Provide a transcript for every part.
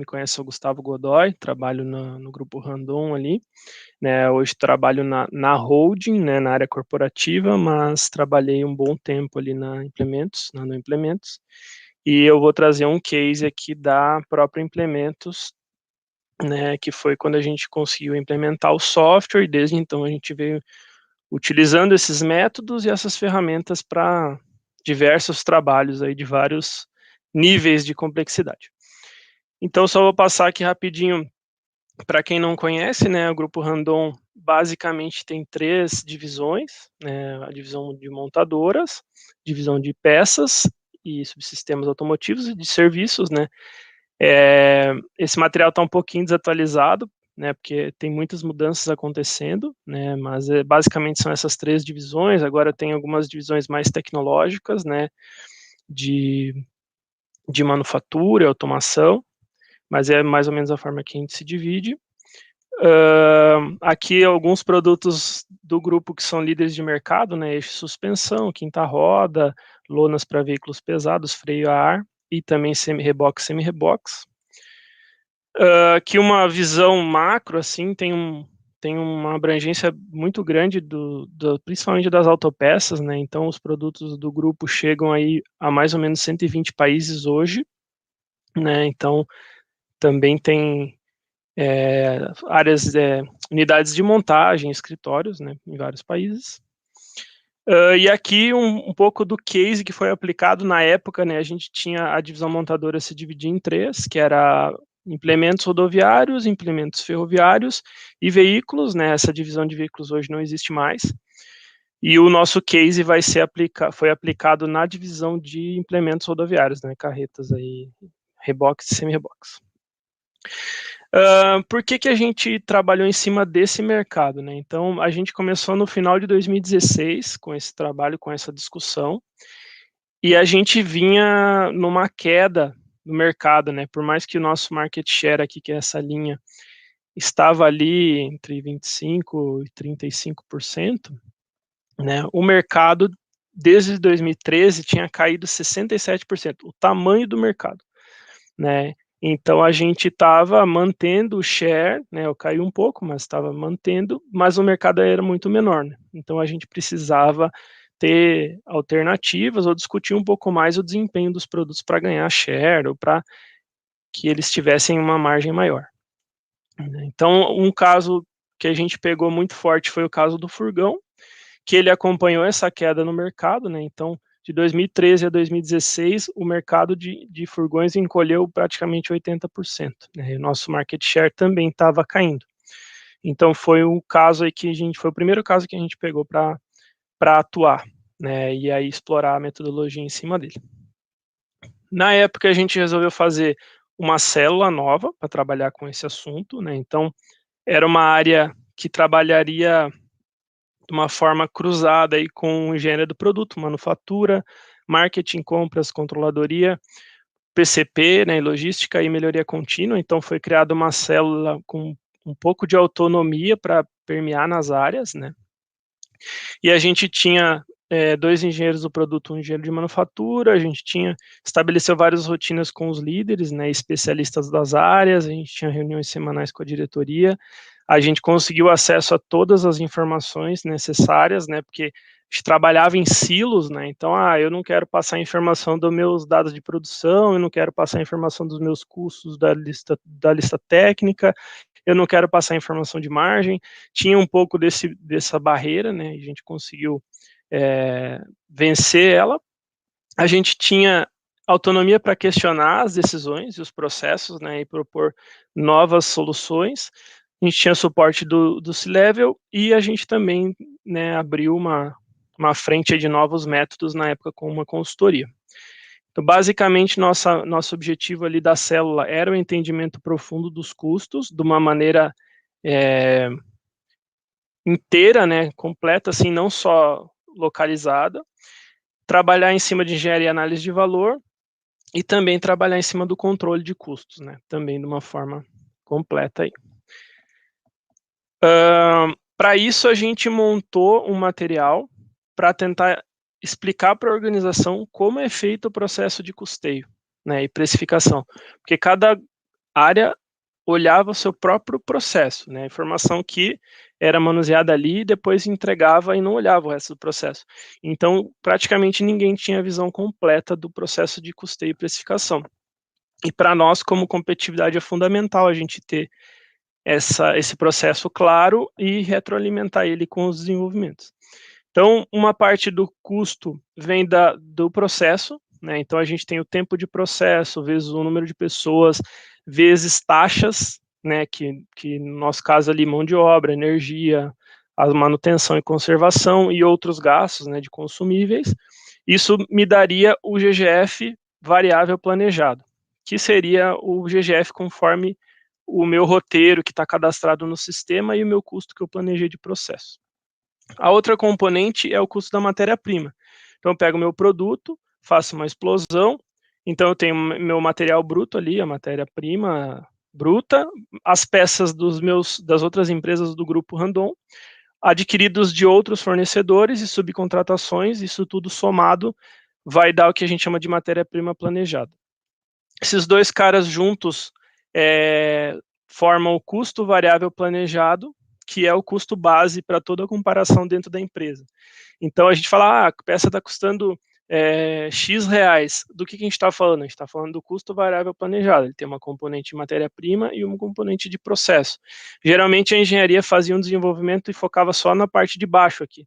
me conhece, sou Gustavo Godoy, trabalho no grupo Randon ali, né, hoje trabalho na holding, né, na área corporativa, mas trabalhei um bom tempo ali na No Implementos, e eu vou trazer um case aqui da própria Implementos, né, que foi quando a gente conseguiu implementar o software, e desde então a gente veio utilizando esses métodos e essas ferramentas para diversos trabalhos aí de vários níveis de complexidade. Então, só vou passar aqui rapidinho para quem não conhece, né, o Grupo Randon basicamente tem 3 divisões, né, a divisão de montadoras, divisão de peças e subsistemas automotivos e de serviços, né. Esse material está um pouquinho desatualizado, né, porque tem muitas mudanças acontecendo, né, mas basicamente são essas 3 divisões, agora tem algumas divisões mais tecnológicas, né, de manufatura, automação, mas é mais ou menos a forma que a gente se divide. Aqui alguns produtos do grupo que são líderes de mercado, né, eixo suspensão, quinta roda, lonas para veículos pesados, freio a ar e também semi-reboque, semi-reboques. Aqui uma visão macro, assim, tem uma abrangência muito grande principalmente das autopeças, né, então os produtos do grupo chegam aí a mais ou menos 120 países hoje, né, então também tem áreas, unidades de montagem, escritórios, né, em vários países. E aqui um pouco do case que foi aplicado na época, né, a gente tinha a divisão montadora se dividir em 3, que era implementos rodoviários, implementos ferroviários e veículos, né, essa divisão de veículos hoje não existe mais. E o nosso case foi aplicado na divisão de implementos rodoviários, né, carretas aí, reboques e semi-reboques. Por que a gente trabalhou em cima desse mercado, né? Então, a gente começou no final de 2016 com esse trabalho, com essa discussão, e a gente vinha numa queda no mercado, né? Por mais que o nosso market share aqui, que é essa linha, estava ali entre 25% e 35%, né? O mercado, desde 2013, tinha caído 67%, o tamanho do mercado, né? Então a gente estava mantendo o share, né, eu caí um pouco, mas estava mantendo, mas o mercado era muito menor, né? Então a gente precisava ter alternativas ou discutir um pouco mais o desempenho dos produtos para ganhar share ou para que eles tivessem uma margem maior, né? Então um caso que a gente pegou muito forte foi o caso do furgão, que ele acompanhou essa queda no mercado, né, então de 2013 a 2016, o mercado de furgões encolheu praticamente 80%, né, e o nosso market share também estava caindo. Então foi o caso aí que foi o primeiro caso que a gente pegou para atuar, né, e aí explorar a metodologia em cima dele. Na época a gente resolveu fazer uma célula nova para trabalhar com esse assunto, né, então era uma área que trabalharia de uma forma cruzada aí com engenharia do produto, manufatura, marketing, compras, controladoria, PCP, né, logística e melhoria contínua. Então foi criada uma célula com um pouco de autonomia para permear nas áreas, né. E a gente tinha 2 engenheiros do produto, um engenheiro de manufatura, a gente estabeleceu várias rotinas com os líderes, né, especialistas das áreas, a gente tinha reuniões semanais com a diretoria, a gente conseguiu acesso a todas as informações necessárias, né, porque a gente trabalhava em silos, né, então, eu não quero passar a informação dos meus dados de produção, eu não quero passar a informação dos meus custos da lista técnica, eu não quero passar informação de margem, tinha um pouco dessa barreira, né, e a gente conseguiu vencer ela. A gente tinha autonomia para questionar as decisões e os processos, né, e propor novas soluções. A gente tinha suporte do C-Level e a gente também, né, abriu uma frente de novos métodos na época com uma consultoria. Então, basicamente, nosso objetivo ali da célula era o entendimento profundo dos custos, de uma maneira inteira, né, completa, assim, não só localizada, trabalhar em cima de engenharia e análise de valor e também trabalhar em cima do controle de custos, né, também de uma forma completa aí. Para isso a gente montou um material para tentar explicar para a organização como é feito o processo de custeio, né, e precificação, porque cada área olhava o seu próprio processo, né, a informação que era manuseada ali e depois entregava e não olhava o resto do processo. Então, praticamente ninguém tinha a visão completa do processo de custeio e precificação. E para nós, como competitividade, é fundamental a gente ter esse processo claro e retroalimentar ele com os desenvolvimentos. Então, uma parte do custo vem do processo, né? Então, a gente tem o tempo de processo, vezes o número de pessoas, vezes taxas, né? Que no nosso caso ali, mão de obra, energia, a manutenção e conservação e outros gastos, né? De consumíveis. Isso me daria o GGF variável planejado, que seria o GGF conforme o meu roteiro que está cadastrado no sistema e o meu custo que eu planejei de processo. A outra componente é o custo da matéria-prima. Então, eu pego o meu produto, faço uma explosão, então eu tenho meu material bruto ali, a matéria-prima bruta, as peças das outras empresas do grupo Randon, adquiridos de outros fornecedores e subcontratações, isso tudo somado vai dar o que a gente chama de matéria-prima planejada. Esses dois caras juntos formam o custo variável planejado, que é o custo base para toda a comparação dentro da empresa. Então, a gente fala, a peça está custando X reais. Do que a gente está falando? A gente está falando do custo variável planejado. Ele tem uma componente de matéria-prima e uma componente de processo. Geralmente, a engenharia fazia um desenvolvimento e focava só na parte de baixo aqui.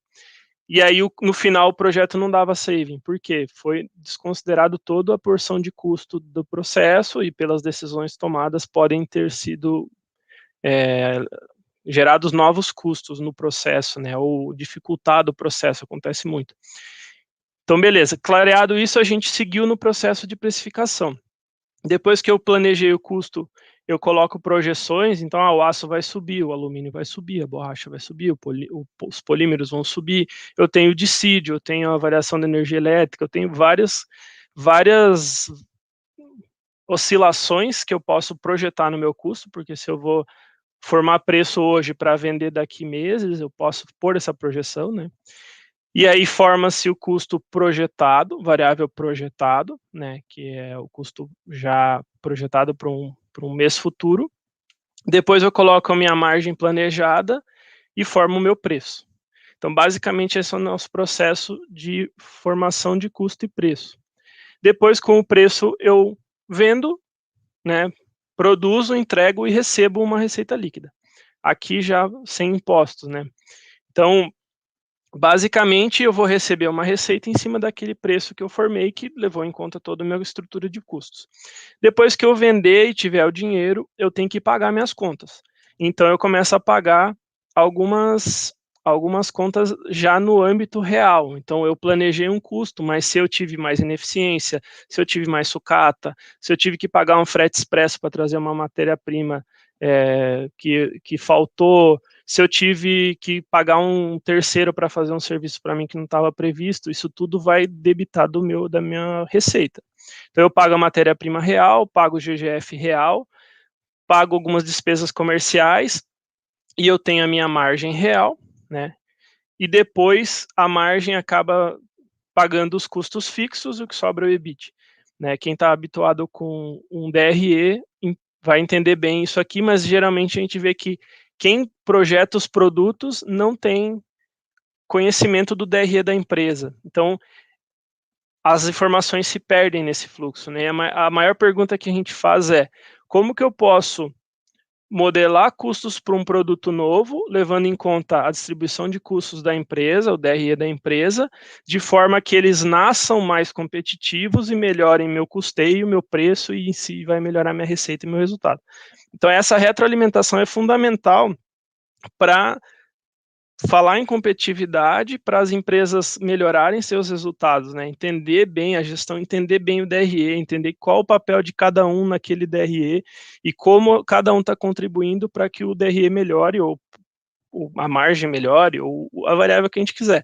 E aí, no final, o projeto não dava saving. Por quê? Foi desconsiderado toda a porção de custo do processo e pelas decisões tomadas podem ter sido gerados novos custos no processo, né? Ou dificultado o processo, acontece muito. Então, beleza. Clareado isso, a gente seguiu no processo de precificação. Depois que eu planejei o custo, eu coloco projeções, então o aço vai subir, o alumínio vai subir, a borracha vai subir, os polímeros vão subir, eu tenho dissídio, eu tenho a variação da energia elétrica, eu tenho várias oscilações que eu posso projetar no meu custo, porque se eu vou formar preço hoje para vender daqui meses, eu posso pôr essa projeção, né? E aí forma-se o custo projetado, variável projetado, né, que é o custo já projetado para um mês futuro. Depois eu coloco a minha margem planejada e formo o meu preço. Então, basicamente, esse é o nosso processo de formação de custo e preço. Depois, com o preço, eu vendo, né, produzo, entrego e recebo uma receita líquida. Aqui já sem impostos, né? Então, basicamente, eu vou receber uma receita em cima daquele preço que eu formei, que levou em conta toda a minha estrutura de custos. Depois que eu vender e tiver o dinheiro, eu tenho que pagar minhas contas. Então, eu começo a pagar algumas contas já no âmbito real. Então, eu planejei um custo, mas se eu tive mais ineficiência, se eu tive mais sucata, se eu tive que pagar um frete expresso para trazer uma matéria-prima que faltou, se eu tive que pagar um terceiro para fazer um serviço para mim que não estava previsto, isso tudo vai debitar da minha receita. Então, eu pago a matéria-prima real, pago o GGF real, pago algumas despesas comerciais e eu tenho a minha margem real, né? E depois a margem acaba pagando os custos fixos, o que sobra é o EBIT. Né? Quem está habituado com um DRE vai entender bem isso aqui, mas geralmente a gente vê que quem projeta os produtos não tem conhecimento do DRE da empresa. Então, as informações se perdem nesse fluxo. Né? A maior pergunta que a gente faz é, como que eu posso modelar custos para um produto novo, levando em conta a distribuição de custos da empresa, o DRE da empresa, de forma que eles nasçam mais competitivos e melhorem meu custeio, meu preço e em si vai melhorar minha receita e meu resultado. Então essa retroalimentação é fundamental para falar em competitividade, para as empresas melhorarem seus resultados, né? Entender bem a gestão, entender bem o DRE, entender qual o papel de cada um naquele DRE e como cada um está contribuindo para que o DRE melhore, ou a margem melhore, ou a variável que a gente quiser.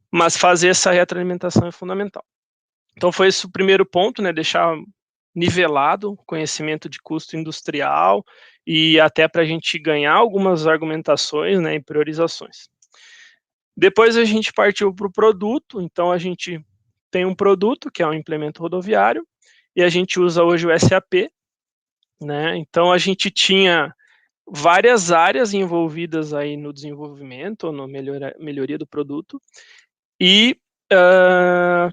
Mas fazer essa retroalimentação é fundamental. Então foi esse o primeiro ponto, né? Deixar nivelado o conhecimento de custo industrial e até para a gente ganhar algumas argumentações, né, e priorizações. Depois a gente partiu para o produto, então a gente tem um produto, que é um implemento rodoviário, e a gente usa hoje o SAP, né? Então a gente tinha várias áreas envolvidas aí no desenvolvimento, na melhoria do produto, e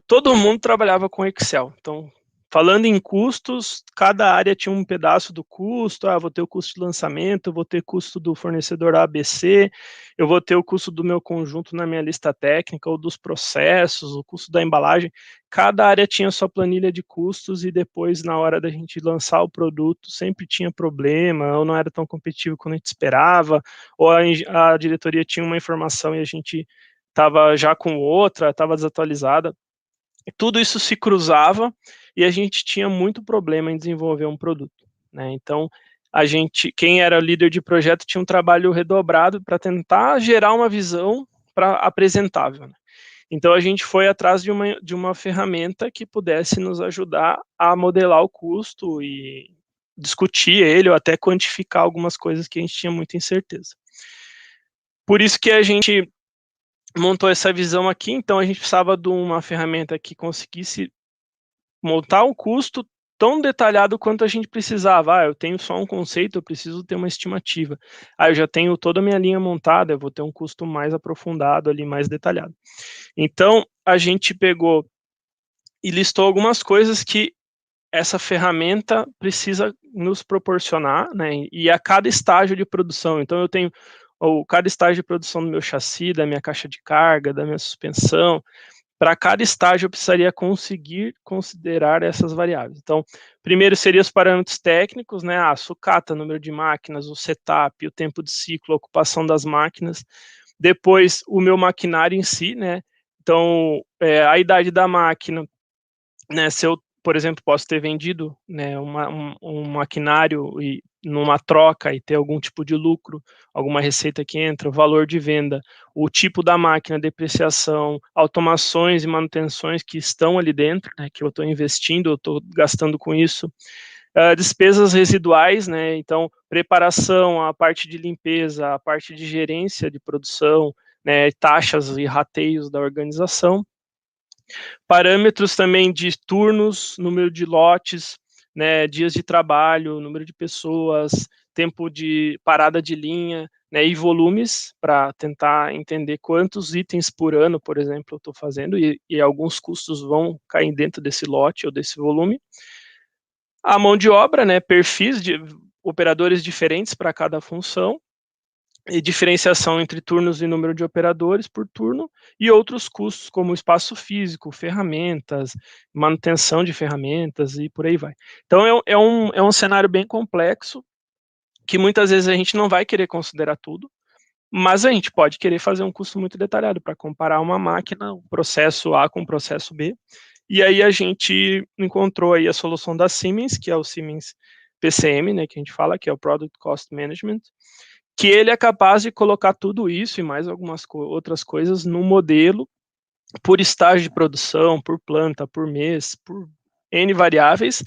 todo mundo trabalhava com Excel. Então, falando em custos, cada área tinha um pedaço do custo. Vou ter o custo de lançamento, vou ter custo do fornecedor ABC, eu vou ter o custo do meu conjunto na minha lista técnica, ou dos processos, o custo da embalagem. Cada área tinha sua planilha de custos, e depois, na hora da gente lançar o produto, sempre tinha problema, ou não era tão competitivo quanto a gente esperava, ou a diretoria tinha uma informação e a gente estava já com outra, estava desatualizada. Tudo isso se cruzava e a gente tinha muito problema em desenvolver um produto, né? Então, quem era líder de projeto, tinha um trabalho redobrado para tentar gerar uma visão apresentável, né? Então, a gente foi atrás de uma ferramenta que pudesse nos ajudar a modelar o custo e discutir ele, ou até quantificar algumas coisas que a gente tinha muita incerteza. Por isso que a gente montou essa visão aqui. Então a gente precisava de uma ferramenta que conseguisse montar um custo tão detalhado quanto a gente precisava. Eu tenho só um conceito, eu preciso ter uma estimativa. Eu já tenho toda a minha linha montada, eu vou ter um custo mais aprofundado ali, mais detalhado. Então a gente pegou e listou algumas coisas que essa ferramenta precisa nos proporcionar, né? E a cada estágio de produção. Então eu tenho cada estágio de produção do meu chassi, da minha caixa de carga, da minha suspensão. Para cada estágio eu precisaria conseguir considerar essas variáveis. Então, primeiro seria os parâmetros técnicos, né? A sucata, número de máquinas, o setup, o tempo de ciclo, a ocupação das máquinas. Depois, o meu maquinário em si, né? Então, a idade da máquina, né? Se eu, por exemplo, posso ter vendido, né, um maquinário e numa troca e ter algum tipo de lucro, alguma receita que entra, o valor de venda, o tipo da máquina, depreciação, automações e manutenções que estão ali dentro, né, que eu estou investindo, eu estou gastando com isso. Despesas residuais, né, então preparação, a parte de limpeza, a parte de gerência de produção, né, taxas e rateios da organização. Parâmetros também de turnos, número de lotes, né, dias de trabalho, número de pessoas, tempo de parada de linha, né, e volumes, para tentar entender quantos itens por ano, por exemplo, eu estou fazendo, e alguns custos vão cair dentro desse lote ou desse volume. A mão de obra, né, perfis de operadores diferentes para cada função, e diferenciação entre turnos e número de operadores por turno, e outros custos, como espaço físico, ferramentas, manutenção de ferramentas e por aí vai. Então, é um cenário bem complexo, que muitas vezes a gente não vai querer considerar tudo, mas a gente pode querer fazer um custo muito detalhado para comparar uma máquina, o processo A com o processo B, e aí a gente encontrou aí a solução da Siemens, que é o Siemens PCM, né, que a gente fala, que é o Product Cost Management, que ele é capaz de colocar tudo isso e mais algumas outras coisas no modelo, por estágio de produção, por planta, por mês, por N variáveis,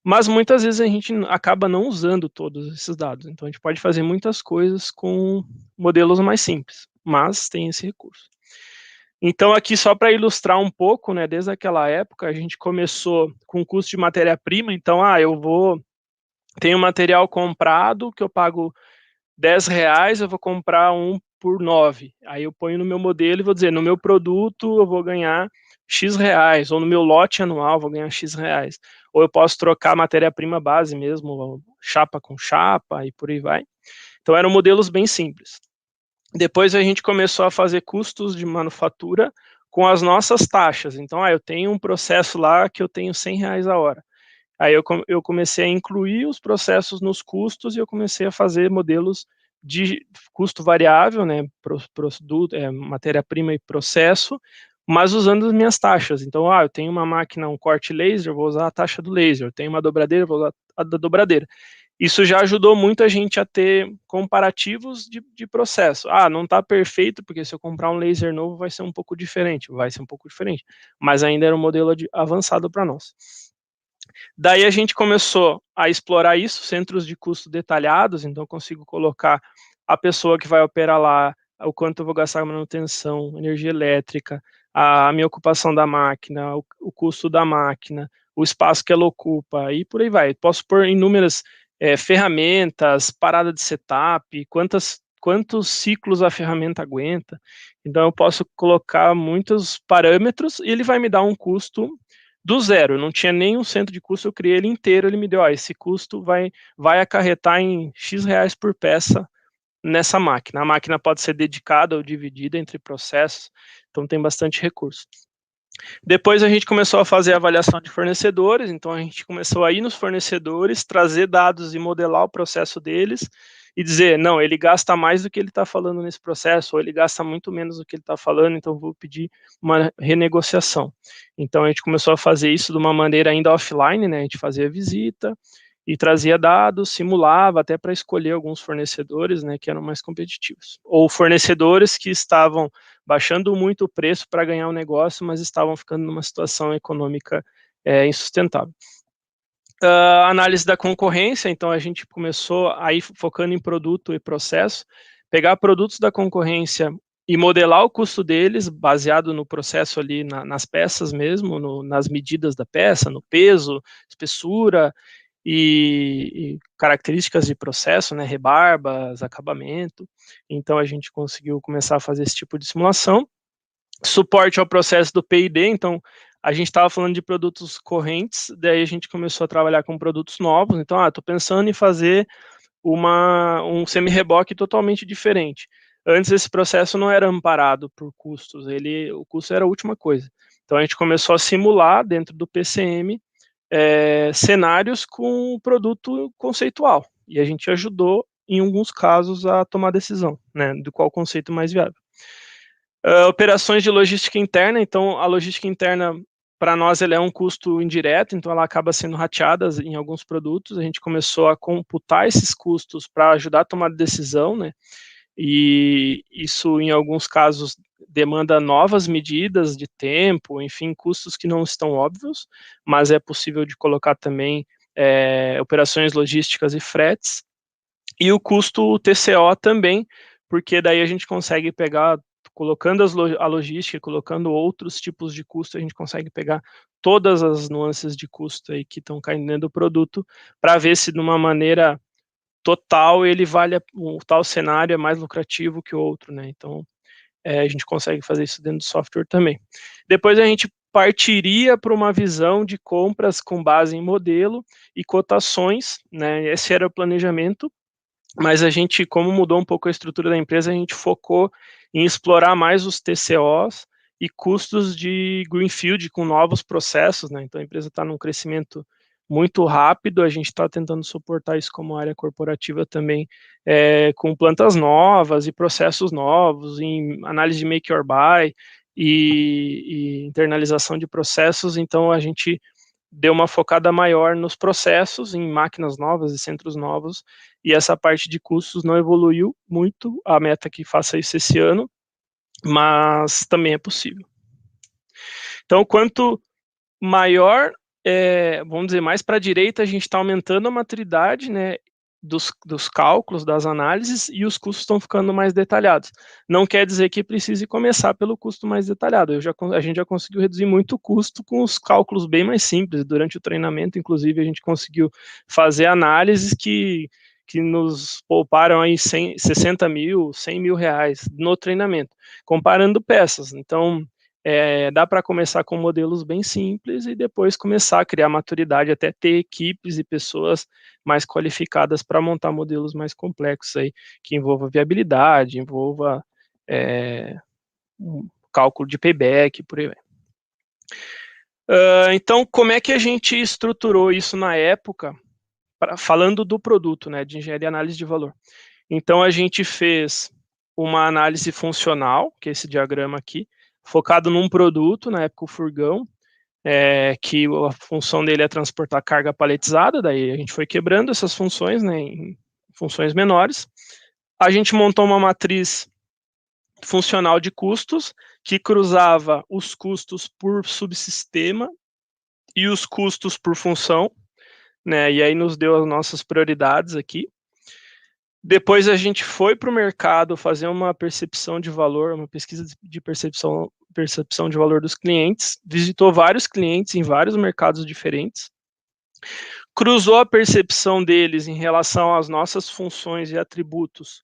mas muitas vezes a gente acaba não usando todos esses dados. Então a gente pode fazer muitas coisas com modelos mais simples, mas tem esse recurso. Então aqui só para ilustrar um pouco, né, desde aquela época a gente começou com custo de matéria-prima. Então, tenho material comprado que eu pago R$10, eu vou comprar um por 9. Aí eu ponho no meu modelo e vou dizer, no meu produto eu vou ganhar X reais, ou no meu lote anual eu vou ganhar X reais. Ou eu posso trocar matéria-prima base mesmo, chapa com chapa e por aí vai. Então eram modelos bem simples. Depois a gente começou a fazer custos de manufatura com as nossas taxas. Então, eu tenho um processo lá que eu tenho R$100 a hora. Aí eu comecei a incluir os processos nos custos, e eu comecei a fazer modelos de custo variável, né, produto, matéria-prima e processo, mas usando as minhas taxas. Então, eu tenho uma máquina, um corte laser, vou usar a taxa do laser. Eu tenho uma dobradeira, vou usar a da dobradeira. Isso já ajudou muito a gente a ter comparativos de processo. Não está perfeito, porque se eu comprar um laser novo vai ser um pouco diferente, mas ainda era um modelo avançado para nós. Daí a gente começou a explorar isso, centros de custo detalhados. Então eu consigo colocar a pessoa que vai operar lá, o quanto eu vou gastar em manutenção, energia elétrica, a minha ocupação da máquina, o custo da máquina, o espaço que ela ocupa, e por aí vai. Posso pôr inúmeras ferramentas, parada de setup, quantos ciclos a ferramenta aguenta. Então, eu posso colocar muitos parâmetros e ele vai me dar um custo do zero. Não tinha nenhum centro de custo, eu criei ele inteiro, ele me deu, esse custo vai acarretar em X reais por peça nessa máquina. A máquina pode ser dedicada ou dividida entre processos, então tem bastante recurso. Depois a gente começou a fazer a avaliação de fornecedores, então a gente começou a ir nos fornecedores, trazer dados e modelar o processo deles e dizer, não, ele gasta mais do que ele está falando nesse processo, ou ele gasta muito menos do que ele está falando, então vou pedir uma renegociação. Então a gente começou a fazer isso de uma maneira ainda offline, né? A gente fazia visita e trazia dados, simulava até para escolher alguns fornecedores, né, que eram mais competitivos. Ou fornecedores que estavam baixando muito o preço para ganhar o negócio, mas estavam ficando numa situação econômica insustentável. Análise da concorrência, então a gente começou aí focando em produto e processo, pegar produtos da concorrência e modelar o custo deles, baseado no processo ali, nas peças mesmo, nas medidas da peça, no peso, espessura e características de processo, né, rebarbas, acabamento. Então a gente conseguiu começar a fazer esse tipo de simulação. Suporte ao processo do P&D, então a gente estava falando de produtos correntes, daí a gente começou a trabalhar com produtos novos, então, estou pensando em fazer um semi-reboque totalmente diferente. Antes esse processo não era amparado por custos, o custo era a última coisa. Então a gente começou a simular dentro do PCM cenários com o produto conceitual, e a gente ajudou em alguns casos a tomar decisão, né, do qual conceito mais viável. Operações de logística interna, então a logística interna para nós ela é um custo indireto, então ela acaba sendo rateada em alguns produtos. A gente começou a computar esses custos para ajudar a tomar decisão, né? E isso em alguns casos demanda novas medidas de tempo, enfim, custos que não estão óbvios, mas é possível de colocar também operações logísticas e fretes. E o custo TCO também, porque daí a gente consegue pegar, colocando a logística, colocando outros tipos de custo, a gente consegue pegar todas as nuances de custo aí que estão caindo dentro do produto, para ver se de uma maneira total ele vale, o tal cenário é mais lucrativo que o outro, né? Então, a gente consegue fazer isso dentro do software também. Depois a gente partiria para uma visão de compras com base em modelo e cotações, né? Esse era o planejamento, mas a gente, como mudou um pouco a estrutura da empresa, a gente focou em explorar mais os TCOs e custos de greenfield com novos processos, né? Então a empresa está num crescimento muito rápido, a gente está tentando suportar isso como área corporativa também, com plantas novas e processos novos, em análise de make or buy e internalização de processos, então a gente deu uma focada maior nos processos, em máquinas novas e centros novos, e essa parte de custos não evoluiu muito, a meta é que faça isso esse ano, mas também é possível. Então, quanto maior, vamos dizer, mais para a direita, a gente está aumentando a maturidade, né, dos cálculos, das análises, e os custos estão ficando mais detalhados. Não quer dizer que precise começar pelo custo mais detalhado. A gente já conseguiu reduzir muito o custo com os cálculos bem mais simples. Durante o treinamento, inclusive, a gente conseguiu fazer análises que nos pouparam aí 60 mil, 100 mil reais no treinamento, comparando peças. Então, dá para começar com modelos bem simples e depois começar a criar maturidade, até ter equipes e pessoas mais qualificadas para montar modelos mais complexos aí, que envolva viabilidade, envolva um cálculo de payback, por aí vai. Então, como é que a gente estruturou isso na época, falando do produto, né, de engenharia e análise de valor? Então, a gente fez uma análise funcional, que é esse diagrama aqui, focado num produto, na época o furgão, que a função dele é transportar carga paletizada, daí a gente foi quebrando essas funções, né, em funções menores. A gente montou uma matriz funcional de custos, que cruzava os custos por subsistema e os custos por função, né, e aí nos deu as nossas prioridades aqui. Depois a gente foi para o mercado fazer uma percepção de valor, uma pesquisa de percepção de valor dos clientes, visitou vários clientes em vários mercados diferentes, cruzou a percepção deles em relação às nossas funções e atributos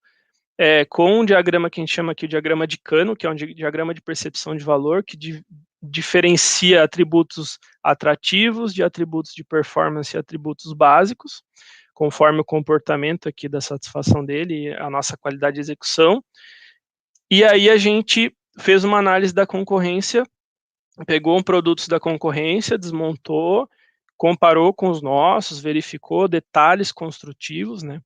com um diagrama que a gente chama aqui de diagrama de Kano, que é um diagrama de percepção de valor, que diferencia atributos atrativos de atributos de performance e atributos básicos, conforme o comportamento aqui da satisfação dele e a nossa qualidade de execução. E aí a gente fez uma análise da concorrência, pegou produtos da concorrência, desmontou, comparou com os nossos, verificou detalhes construtivos, né?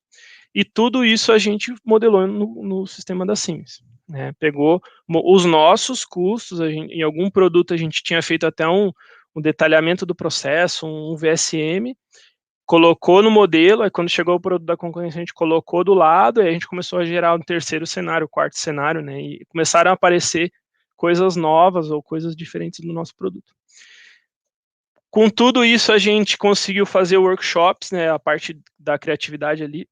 E tudo isso a gente modelou no sistema da Siemens, né? Pegou os nossos custos, em algum produto a gente tinha feito até um detalhamento do processo, um VSM, colocou no modelo, aí quando chegou o produto da concorrência a gente colocou do lado, e a gente começou a gerar um terceiro cenário, quarto cenário, né? E começaram a aparecer coisas novas ou coisas diferentes do nosso produto. Com tudo isso, a gente conseguiu fazer workshops, né, a parte da criatividade ali,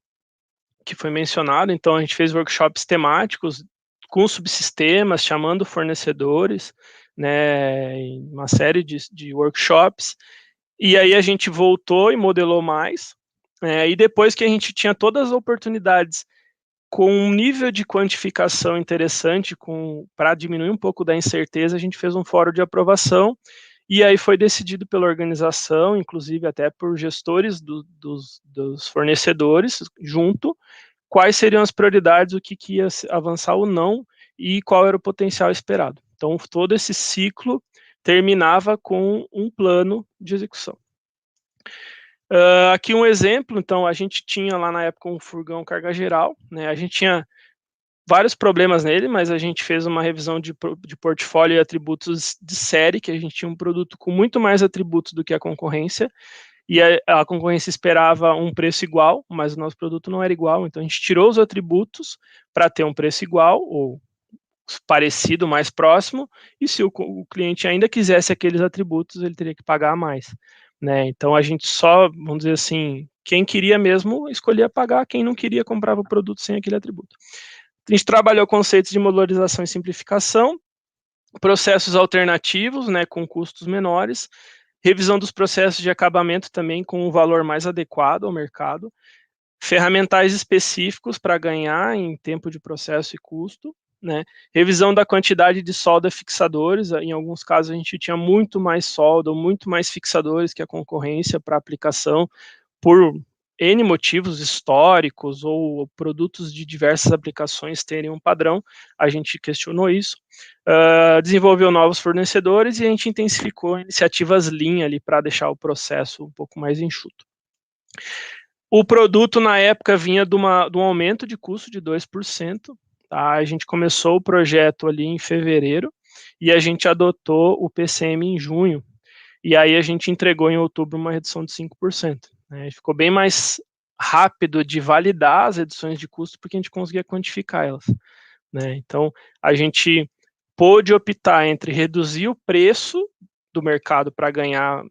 que foi mencionado. Então, a gente fez workshops temáticos com subsistemas, chamando fornecedores, né, em uma série de workshops. E aí a gente voltou e modelou mais. E depois que a gente tinha todas as oportunidades com um nível de quantificação interessante, para diminuir um pouco da incerteza, a gente fez um fórum de aprovação, e aí foi decidido pela organização, inclusive até por gestores dos fornecedores, junto, quais seriam as prioridades, o que ia avançar ou não, e qual era o potencial esperado. Então, todo esse ciclo terminava com um plano de execução. Aqui um exemplo, então, a gente tinha lá na época um furgão carga geral, né? A gente tinha vários problemas nele, mas a gente fez uma revisão de portfólio e atributos de série, que a gente tinha um produto com muito mais atributos do que a concorrência, e a concorrência esperava um preço igual, mas o nosso produto não era igual, então a gente tirou os atributos para ter um preço igual, ou parecido, mais próximo, e se o cliente ainda quisesse aqueles atributos, ele teria que pagar mais, né? Então a gente só, vamos dizer assim, quem queria mesmo escolhia pagar, quem não queria comprava o produto sem aquele atributo. A gente trabalhou conceitos de modularização e simplificação, processos alternativos, né, com custos menores, revisão dos processos de acabamento também com um valor mais adequado ao mercado, ferramentais específicos para ganhar em tempo de processo e custo, né? Revisão da quantidade de solda fixadores, em alguns casos a gente tinha muito mais solda, ou muito mais fixadores que a concorrência para aplicação, por N motivos históricos ou produtos de diversas aplicações terem um padrão, a gente questionou isso, desenvolveu novos fornecedores e a gente intensificou iniciativas Lean ali para deixar o processo um pouco mais enxuto. O produto, na época, vinha de um aumento de custo de 2%. Tá? A gente começou o projeto ali em fevereiro e a gente adotou o PCM em junho. E aí a gente entregou em outubro uma redução de 5%. Né? Ficou bem mais rápido de validar as reduções de custo porque a gente conseguia quantificar elas. Né? Então, a gente pôde optar entre reduzir o preço do mercado para ganhar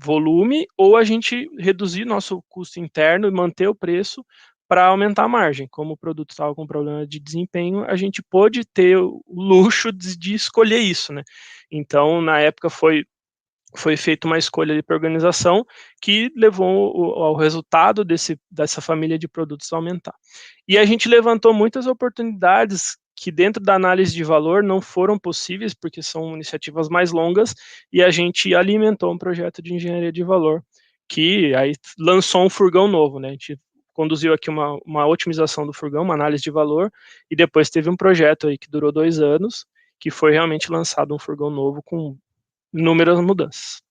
volume, ou a gente reduzir nosso custo interno e manter o preço para aumentar a margem. Como o produto estava com problema de desempenho, a gente pôde ter o luxo de escolher isso, né? Então, na época, foi feita uma escolha para a organização que levou ao resultado dessa família de produtos a aumentar. E a gente levantou muitas oportunidades que dentro da análise de valor não foram possíveis, porque são iniciativas mais longas, e a gente alimentou um projeto de engenharia de valor, que aí lançou um furgão novo, né? A gente conduziu aqui uma otimização do furgão, uma análise de valor, e depois teve um projeto aí que durou 2 anos, que foi realmente lançado um furgão novo com inúmeras mudanças.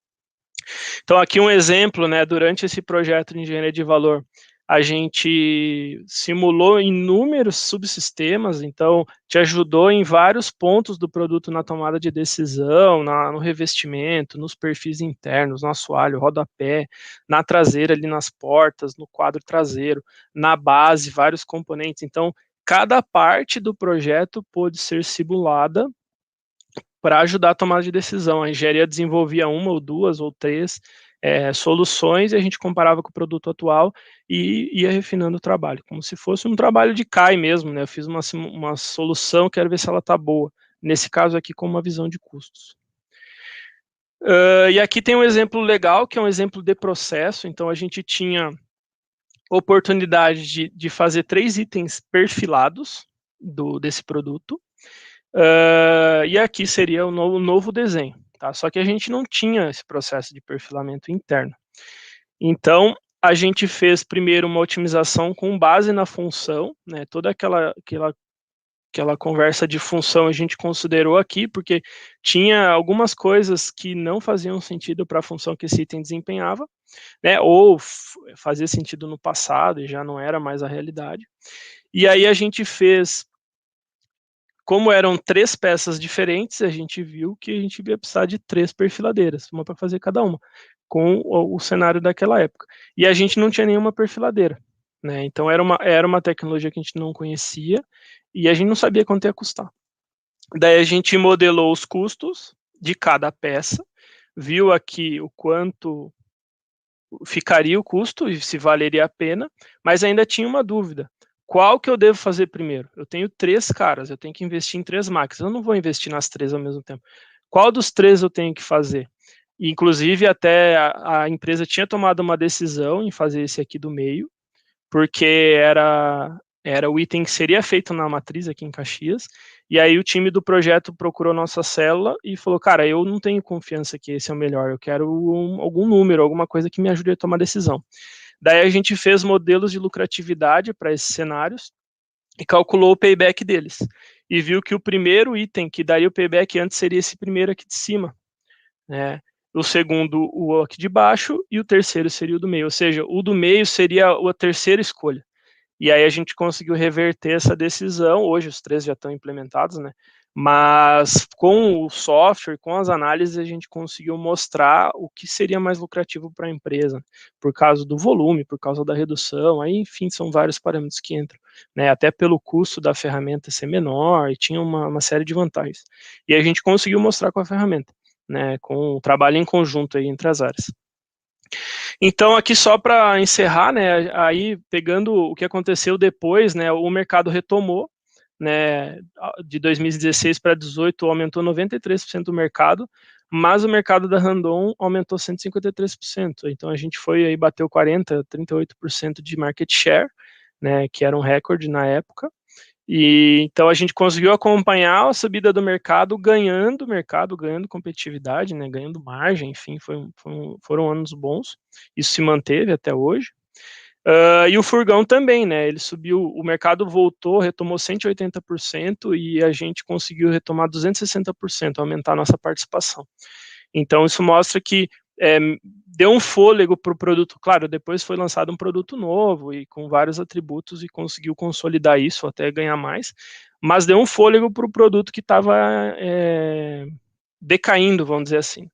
Então, aqui um exemplo, né, durante esse projeto de engenharia de valor, a gente simulou inúmeros subsistemas, então te ajudou em vários pontos do produto na tomada de decisão, no revestimento, nos perfis internos, no assoalho, rodapé, na traseira ali nas portas, no quadro traseiro, na base, vários componentes. Então, cada parte do projeto pôde ser simulada para ajudar a tomada de decisão. A engenharia desenvolvia 1 ou 2 ou 3 soluções e a gente comparava com o produto atual e ia refinando o trabalho, como se fosse um trabalho de CAI mesmo, né? Eu fiz uma solução, quero ver se ela está boa. Nesse caso aqui, com uma visão de custos. E aqui tem um exemplo legal, que é um exemplo de processo. Então, a gente tinha oportunidade de fazer 3 itens perfilados desse produto. E aqui seria o novo desenho, tá? Só que a gente não tinha esse processo de perfilamento interno. Então, a gente fez primeiro uma otimização com base na função, né? Toda aquela conversa de função a gente considerou aqui, porque tinha algumas coisas que não faziam sentido para a função que esse item desempenhava, né? Ou fazia sentido no passado e já não era mais a realidade. E aí a gente fez, como eram 3 peças diferentes, a gente viu que a gente ia precisar de 3 perfiladeiras, uma para fazer cada uma, com o cenário daquela época. E a gente não tinha nenhuma perfiladeira, né? Então era uma tecnologia que a gente não conhecia e a gente não sabia quanto ia custar. Daí a gente modelou os custos de cada peça, viu aqui o quanto ficaria o custo e se valeria a pena, mas ainda tinha uma dúvida. Qual que eu devo fazer primeiro? Eu tenho 3 caras, eu tenho que investir em 3 máquinas, eu não vou investir nas 3 ao mesmo tempo. Qual dos 3 eu tenho que fazer? Inclusive, até a empresa tinha tomado uma decisão em fazer esse aqui do meio, porque era o item que seria feito na matriz aqui em Caxias, e aí o time do projeto procurou nossa célula e falou, cara, eu não tenho confiança que esse é o melhor, eu quero algum número, alguma coisa que me ajude a tomar decisão. Daí a gente fez modelos de lucratividade para esses cenários e calculou o payback deles, e viu que o primeiro item que daria o payback antes seria esse primeiro aqui de cima, né? O segundo, o aqui de baixo, e o terceiro seria o do meio, ou seja, o do meio seria a terceira escolha. E aí a gente conseguiu reverter essa decisão. Hoje os 3 já estão implementados, né? Mas com o software, com as análises, a gente conseguiu mostrar o que seria mais lucrativo para a empresa, por causa do volume, por causa da redução, aí, enfim, são vários parâmetros que entram, né? Até pelo custo da ferramenta ser menor, e tinha uma série de vantagens. E a gente conseguiu mostrar com a ferramenta, né? Com o trabalho em conjunto aí entre as áreas. Então, aqui só para encerrar, né, aí pegando o que aconteceu depois, né, o mercado retomou, né, de 2016 para 2018 aumentou 93% do mercado, mas o mercado da Randon aumentou 153%. Então a gente foi aí, bateu 40, 38% de market share, né, que era um recorde na época. E então a gente conseguiu acompanhar a subida do mercado, ganhando competitividade, né, ganhando margem, enfim, foram anos bons. Isso se manteve até hoje. E o furgão também, né? Ele subiu, o mercado voltou, retomou 180% e a gente conseguiu retomar 260%, aumentar a nossa participação. Então, isso mostra que deu um fôlego para o produto. Claro, depois foi lançado um produto novo e com vários atributos e conseguiu consolidar isso, até ganhar mais, mas deu um fôlego para o produto que estava decaindo, vamos dizer assim.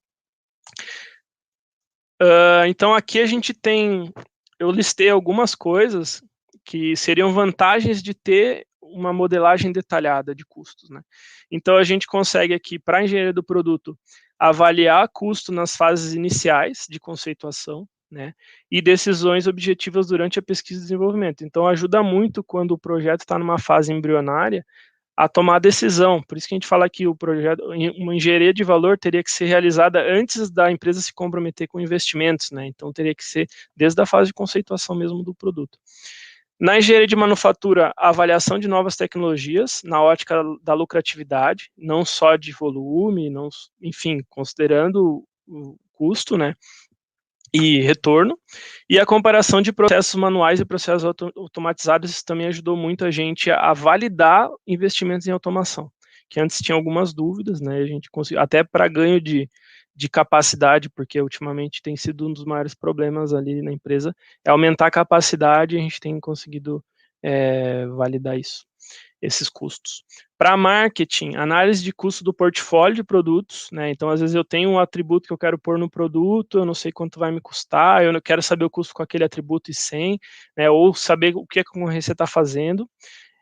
Então, aqui a gente tem, eu listei algumas coisas que seriam vantagens de ter uma modelagem detalhada de custos, né? Então, a gente consegue aqui, para a engenharia do produto, avaliar custo nas fases iniciais de conceituação, né, e decisões objetivas durante a pesquisa e desenvolvimento. Então, ajuda muito quando o projeto está numa fase embrionária a tomar decisão. Por isso que a gente fala que o projeto, uma engenharia de valor teria que ser realizada antes da empresa se comprometer com investimentos, né? Então, teria que ser desde a fase de conceituação mesmo do produto. Na engenharia de manufatura, a avaliação de novas tecnologias na ótica da lucratividade, não só de volume, não, enfim, considerando o custo, né, e retorno, e a comparação de processos manuais e processos automatizados, isso também ajudou muito a gente a validar investimentos em automação, que antes tinha algumas dúvidas, né, a gente conseguiu, até para ganho de capacidade, porque ultimamente tem sido um dos maiores problemas ali na empresa, é aumentar a capacidade, e a gente tem conseguido validar isso, esses custos. Para marketing, análise de custo do portfólio de produtos, né? Então, às vezes eu tenho um atributo que eu quero pôr no produto, eu não sei quanto vai me custar, eu não quero saber o custo com aquele atributo e sem, né? Ou saber o que a concorrência está fazendo.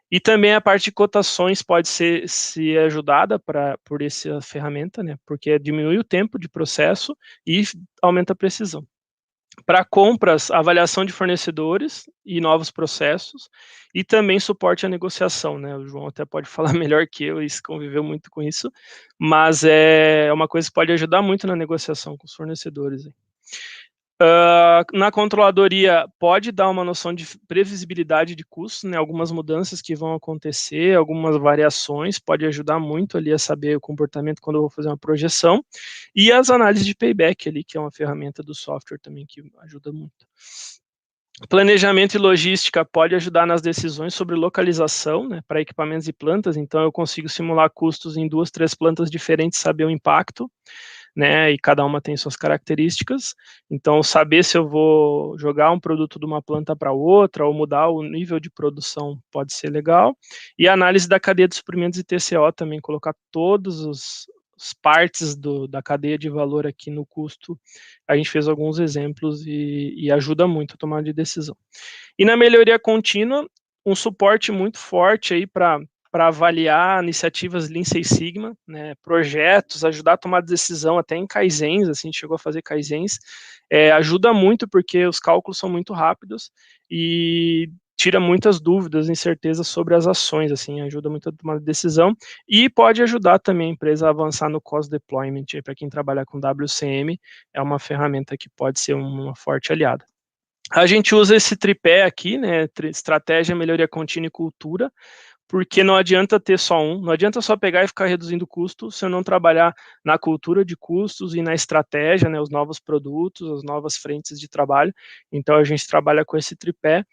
E também a parte de cotações pode ser ajudada por essa ferramenta, né? Porque diminui o tempo de processo e aumenta a precisão. Para compras, avaliação de fornecedores e novos processos, e também suporte à negociação, né, o João até pode falar melhor que eu, e se conviveu muito com isso, mas é uma coisa que pode ajudar muito na negociação com os fornecedores. Na controladoria, pode dar uma noção de previsibilidade de custos, né, algumas mudanças que vão acontecer, algumas variações, pode ajudar muito ali a saber o comportamento quando eu vou fazer uma projeção, e as análises de payback ali, que é uma ferramenta do software também que ajuda muito. Planejamento e logística pode ajudar nas decisões sobre localização, né, para equipamentos e plantas, então eu consigo simular custos em 2, 3 plantas diferentes, saber o impacto, né, e cada uma tem suas características, então saber se eu vou jogar um produto de uma planta para outra ou mudar o nível de produção pode ser legal, e a análise da cadeia de suprimentos e TCO também, colocar todos os partes da cadeia de valor aqui no custo, a gente fez alguns exemplos e ajuda muito a tomar de decisão. E na melhoria contínua, um suporte muito forte aí para avaliar iniciativas Lean Six Sigma, né, projetos, ajudar a tomar decisão até em kaizens, assim, a gente chegou a fazer kaizens, ajuda muito porque os cálculos são muito rápidos e tira muitas dúvidas, incertezas sobre as ações, assim, ajuda muito a tomar decisão e pode ajudar também a empresa a avançar no cost deployment, para quem trabalha com WCM, é uma ferramenta que pode ser uma forte aliada. A gente usa esse tripé aqui, né, estratégia, melhoria contínua e cultura, porque não adianta ter só um, não adianta só pegar e ficar reduzindo custo se eu não trabalhar na cultura de custos e na estratégia, né, os novos produtos, as novas frentes de trabalho. Então a gente trabalha com esse tripé.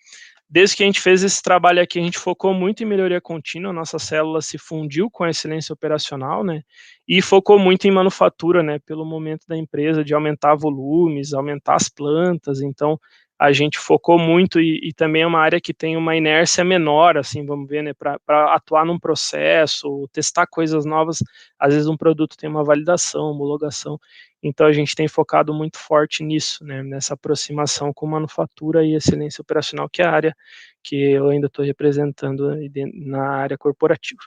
Desde que a gente fez esse trabalho aqui, a gente focou muito em melhoria contínua, a nossa célula se fundiu com a excelência operacional, né, e focou muito em manufatura, né, pelo momento da empresa, de aumentar volumes, aumentar as plantas, então a gente focou muito e também é uma área que tem uma inércia menor, assim, vamos ver, né, para atuar num processo, testar coisas novas, às vezes um produto tem uma validação, homologação, então a gente tem focado muito forte nisso, né, nessa aproximação com manufatura e excelência operacional, que é a área que eu ainda estou representando na área corporativa.